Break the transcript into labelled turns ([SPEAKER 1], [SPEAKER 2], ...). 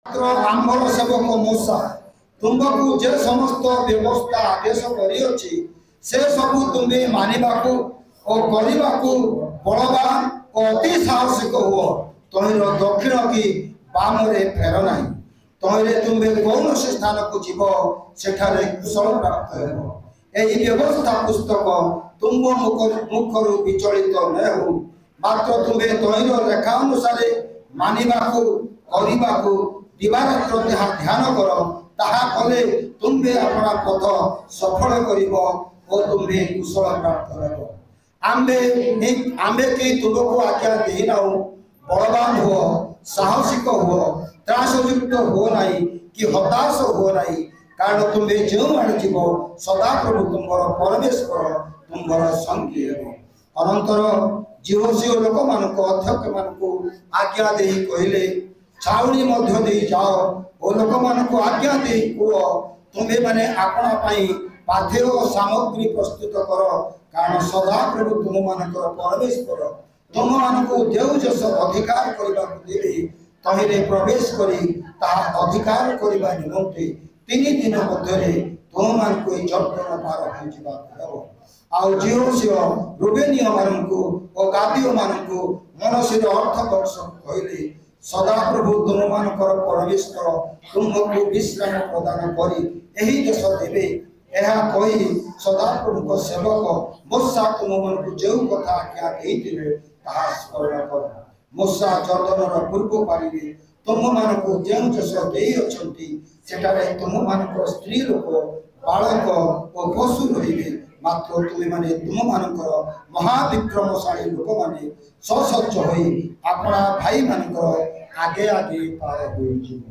[SPEAKER 1] आंबर सेवक मूसा तुमको जे समस्त व्यवस्था आदेश करियोछि से सब तुम्हें मानिबाकू और करिबाकू बलवान और अति साहसिक हुओ तोहिर दक्षिण की बाम रे फेर नाही तोहिरे तुम्हें कौन से स्थान को जीव सेठारे कुशल प्राप्त हेबो एही व्यवस्था पुस्तक तुम मुखरु विचलित न हो मात्र तुम्हें तोहिर रेखा अनुसार मानिबाकू करिबाकू दिवारात्र जहाँ ध्यान कर ताहा कले तुम्हें अपना पथ सफल करिबो और तुम्हें कुशल प्राप्त हेबो आम्बे की तुमको आज्ञा देई नाउ बलवान हो साहसिक हो त्रासयुक्त हो नहीं कि हताश हो नहीं कारण तुम्हें जो आड़े जीव सदा प्रभु तुमर परमेश्वर तुमर संगी हेबो अनंतर जीवसीय लोक मानक अध्यक्ष मानक आज्ञा देई कहले छाउनी मध्य दे जाओ और लोक मानक आज्ञा दे कुह तुम्हें माने आपना पाई पाथेय सामग्री प्रस्तुत कर कारण सदा प्रभु तुम मानकर परमेश्वर तुम मानक देव जस अधिकार करबा देबे तहिरे प्रवेश करी ता अधिकार करबा निमंते 3 दिन मध्य तुम मानक जर्दन पार हो जिबा हेबो आउ जीवसीय रूबेनिय मानक और गादियो मानक मनसिर अर्थ बक्ष कहले सदा प्रभु तुम मानकर परमेश्वर तुमको विश्राम प्रदान करी एही देश देवे यह कही सदा प्रभु सेवक मूसा तुम मन जो कथा आज्ञा देइथिले ताहा स्मरण कर मूसा जर्दनर पूर्व पारी तुम मानक जो देश देई अछंती सेटारे तुम मानक स्त्री लोक बालक और पशु रहिबे मात्र तुम्हें माने तुम मानकर महाविक्रमशाली लोक माने ससज्ज होई अपना भाई मानकर आगे आगे पार होई